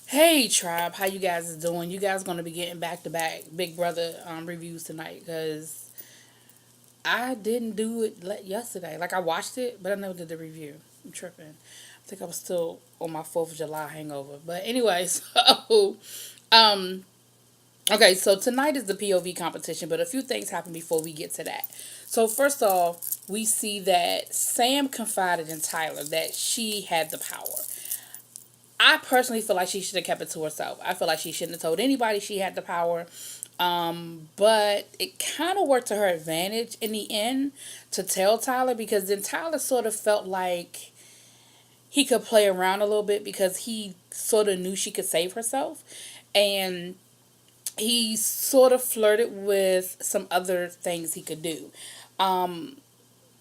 Hey tribe, how you guys is doing? You guys gonna be getting back to back Big Brother reviews tonight because I didn't do it yesterday. Like I watched it, but I never did the review. I'm tripping. I think I was still on my Fourth of July hangover. But anyway, um, okay, so tonight is the POV competition, but a few things happen before we get to that. So first off, we see that Sam confided in Tyler that she had the power. I personally feel like she should have kept it to herself. I feel like she shouldn't have told anybody she had the power. But it kind of worked to her advantage in the end to tell Tyler because then Tyler sort of felt like he could play around a little bit because he sort of knew she could save herself. And he sort of flirted with some other things he could do. Um,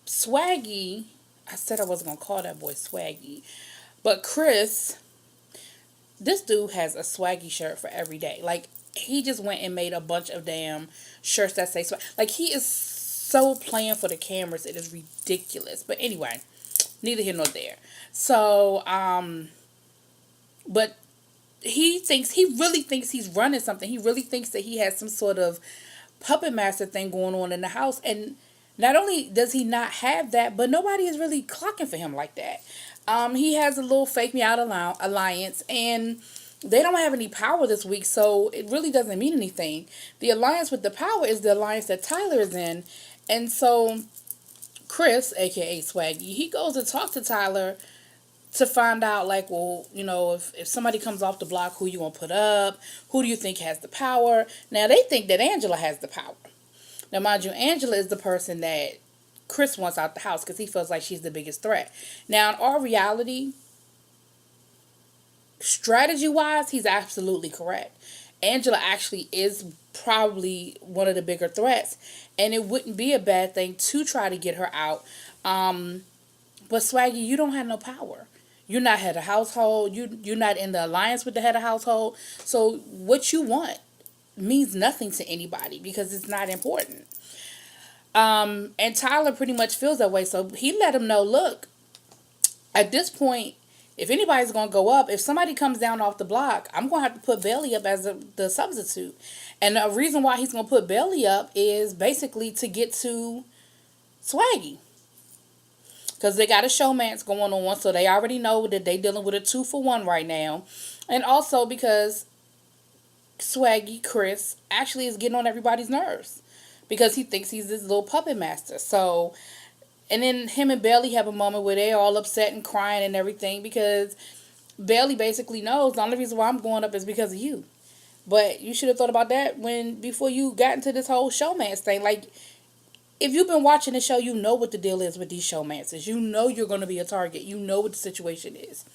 Swaggy, I said I wasn't going to call that boy Swaggy, but Chris, this dude has a swaggy shirt for every day. Like he just went and made a bunch of damn shirts that say swag. Like he is so playing for the cameras, it is ridiculous. But anyway, neither here nor there. So, but he really thinks he's running something. He really thinks that he has some sort of puppet master thing going on in the house. And not only does he not have that, but nobody is really clocking for him like that. He has a little fake me out alliance, and they don't have any power this week, so it really doesn't mean anything. The alliance with the power is the alliance that Tyler is in, and so Chris, aka Swaggy, he goes to talk to Tyler to find out, like, well, if somebody comes off the block, who you gonna put up? Who do you think has the power? Now they think that Angela has the power. Now, mind you, Angela is the person that Chris wants out the house because he feels like she's the biggest threat. Now, in all reality, strategy wise, he's absolutely correct. Angela actually is probably one of the bigger threats, and it wouldn't be a bad thing to try to get her out. But Swaggy, you don't have no power. You're not head of household. You're not in the alliance with the head of household. So what you want means nothing to anybody because it's not important. And Tyler pretty much feels that way. So he let him know, look, at this point, if anybody's going to go up, if somebody comes down off the block, I'm going to have to put Bailey up as the substitute. And the reason why he's going to put Bailey up is basically to get to Swaggy. Because they got a showmance going on, so they already know that they dealing with a 2-for-1 right now. And also because Swaggy, Chris, actually is getting on everybody's nerves. Because he thinks he's this little puppet master. So, and then him and Bailey have a moment where they're all upset and crying and everything because Bailey basically knows the only reason why I'm going up is because of you. But you should have thought about that before you got into this whole showmance thing. Like, if you've been watching the show, you know what the deal is with these showmances. You know you're going to be a target. You know what the situation is.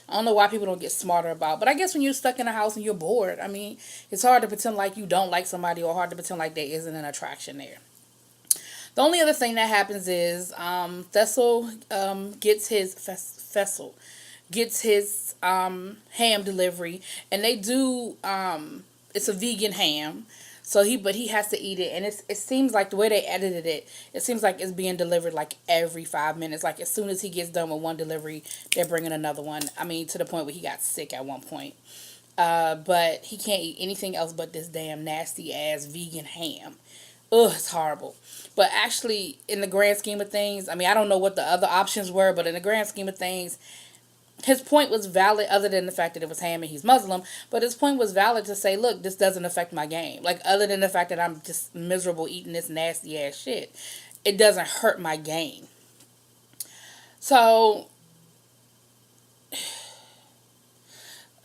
I don't know why people don't get smarter about. But I guess when you're stuck in a house and you're bored, I mean, it's hard to pretend like you don't like somebody or hard to pretend like there isn't an attraction there. The only other thing that happens is Thessel gets his Fessel gets his ham delivery, and they do it's a vegan ham. So he has to eat it, and it seems like the way they edited it, it seems like it's being delivered like every 5 minutes. Like as soon as he gets done with one delivery, they're bringing another one. I mean, to the point where he got sick at one point. But he can't eat anything else but this damn nasty ass vegan ham. Ugh, it's horrible. But actually, in the grand scheme of things, I mean, I don't know what the other options were, but in the grand scheme of things, his point was valid other than the fact that it was ham and he's Muslim, but his point was valid to say, look, this doesn't affect my game. Like, other than the fact that I'm just miserable eating this nasty ass shit, it doesn't hurt my game. So,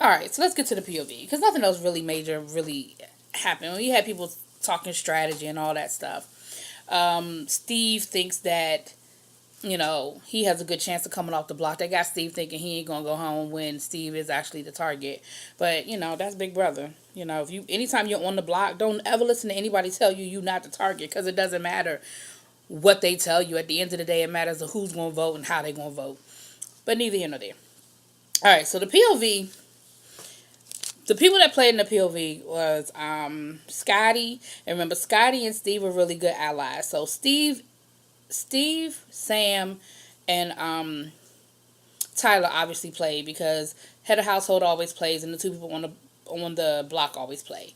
alright, so let's get to the POV, because nothing else really major really happened. We had people talking strategy and all that stuff. Steve thinks that he has a good chance of coming off the block. They got Steve thinking he ain't gonna go home when Steve is actually the target. But that's Big Brother. If anytime you're on the block, don't ever listen to anybody tell you you're not the target, because it doesn't matter what they tell you. At the end of the day, it matters who's gonna vote and how they gonna vote. But neither here nor there. All right, so the POV. The people that played in the POV was Scotty. And remember, Scotty and Steve were really good allies. So Steve, Sam, and Tyler obviously played because head of household always plays, and the two people on the block always play.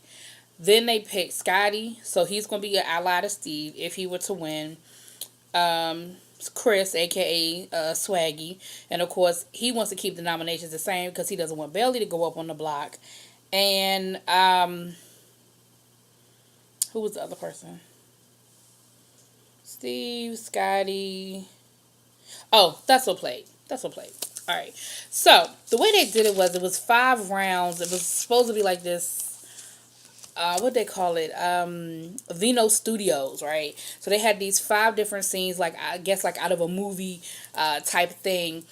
Then they picked Scotty, so he's gonna be an ally to Steve if he were to win. Um, Chris, aka Swaggy, and of course he wants to keep the nominations the same because he doesn't want Bailey to go up on the block. And who was the other person? Steve, Scotty. Oh, that's what played. That's what played. All right. So the way they did it was 5 rounds. It was supposed to be like this. What they call it? Vino Studios, right? So they had these 5 different scenes, like I guess like out of a movie type thing.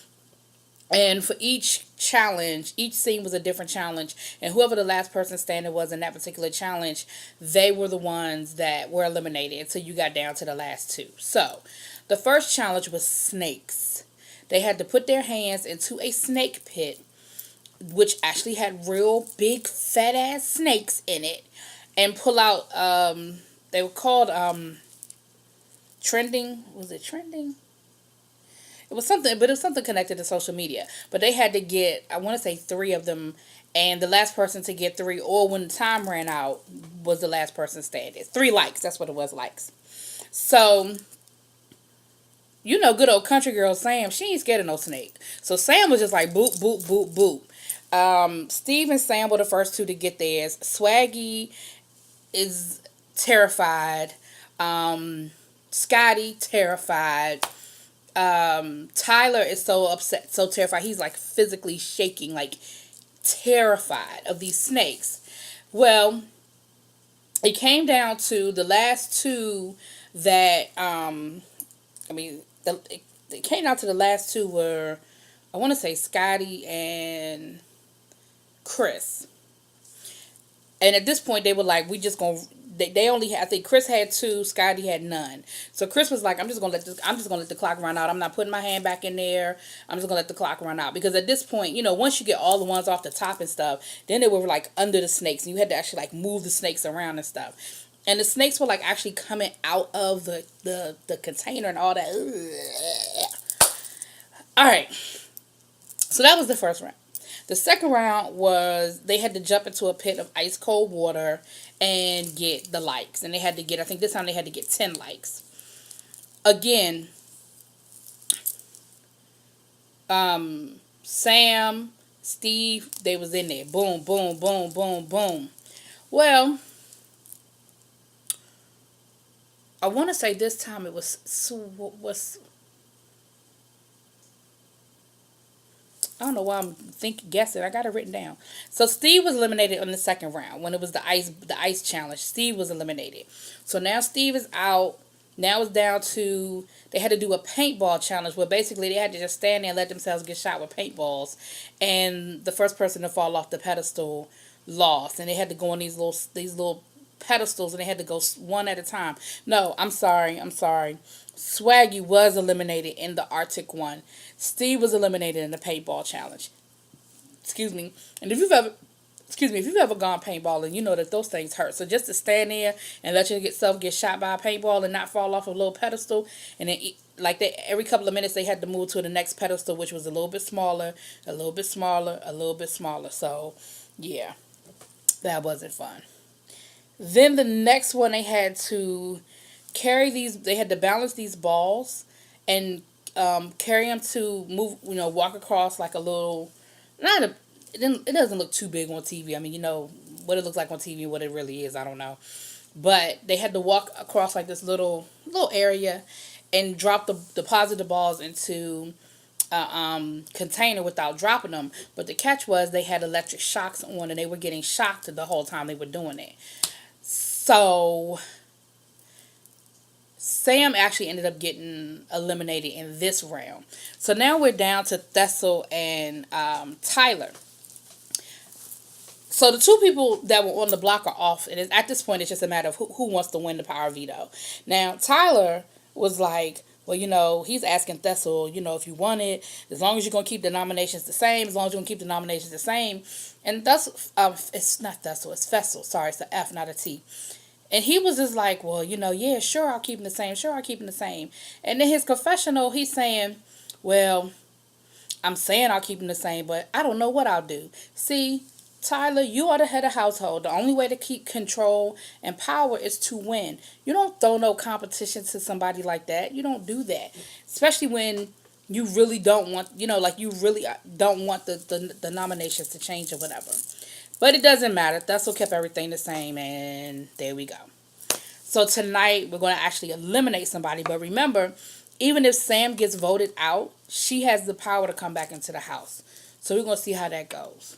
And for each challenge, each scene was a different challenge. And whoever the last person standing was in that particular challenge, they were the ones that were eliminated until you got down to the last 2. So the first challenge was snakes. They had to put their hands into a snake pit, which actually had real big fat ass snakes in it, and pull out, they were called trending. Was it trending? It was something, but it was something connected to social media. But they had to get, I want to say 3 of them, and the last person to get 3, or when the time ran out, was the last person standing. 3 likes, that's what it was, likes. So, you know, good old country girl Sam, she ain't scared of no snake. So Sam was just like boop, boop, boop, boop. Steve and Sam were the first 2 to get theirs. Swaggy is terrified. Scotty, terrified. Tyler is so upset, so terrified. He's like physically shaking, like terrified of these snakes. Well, it came down to the last 2 that, it came down to the last 2 were, I want to say Scotty and Chris. And at this point, they were like, we just gonna. They only had, I think Chris had 2, Scotty had none. So Chris was like, I'm just gonna let the clock run out. I'm not putting my hand back in there. I'm just gonna let the clock run out, because at this point, you know, once you get all the ones off the top and stuff, then they were like under the snakes, and you had to actually like move the snakes around and stuff. And the snakes were like actually coming out of the container and all that. All right. So that was the first round. The second round was they had to jump into a pit of ice cold water and get the likes. And they had to get, I think this time they had to get 10 likes. Again, Sam, Steve, they was in there. Boom, boom, boom, boom, boom. Well, I want to say this time it was I don't know why I'm guessing. I got it written down. So Steve was eliminated on the second round when it was the ice challenge. Steve was eliminated. So now Steve is out. Now it's down to, they had to do a paintball challenge where basically they had to just stand there and let themselves get shot with paintballs, and the first person to fall off the pedestal lost. And they had to go on these little pedestals, and they had to go one at a time. No, I'm sorry. Swaggy was eliminated in the Arctic one. Steve was eliminated in the paintball challenge. Excuse me. And if you've ever gone paintballing, you know that those things hurt. So just to stand there and let yourself get shot by a paintball and not fall off a little pedestal, and then like that every couple of minutes they had to move to the next pedestal, which was a little bit smaller, a little bit smaller, a little bit smaller. So yeah, that wasn't fun. Then the next one, they had to they had to balance these balls and carry them to move, walk across like a little, it doesn't look too big on TV. I mean, you know, what it looks like on TV and what it really is, I don't know. But they had to walk across like this little area and deposit the balls into a container without dropping them. But the catch was they had electric shocks on, and they were getting shocked the whole time they were doing it. So Sam actually ended up getting eliminated in this round. So now we're down to Thessel and Tyler. So the 2 people that were on the block are off, and at this point it's just a matter of who wants to win the power veto. Now Tyler was like, well, he's asking Thessel, if you want it, as long as you're going to keep the nominations the same, And Thessel, it's not Thessel, it's Fessel. Sorry, it's an F, not a T. And he was just like, well, yeah, sure, I'll keep them the same. And in his confessional, he's saying, well, I'm saying I'll keep them the same, but I don't know what I'll do. See, Tyler, you are the head of household. The only way to keep control and power is to win. You don't throw no competition to somebody like that. You don't do that. Especially when you really don't want, like you really don't want the nominations to change or whatever. But it doesn't matter. That's what kept everything the same, and there we go. So tonight we're going to actually eliminate somebody. But remember, even if Sam gets voted out, she has the power to come back into the house. So we're going to see how that goes.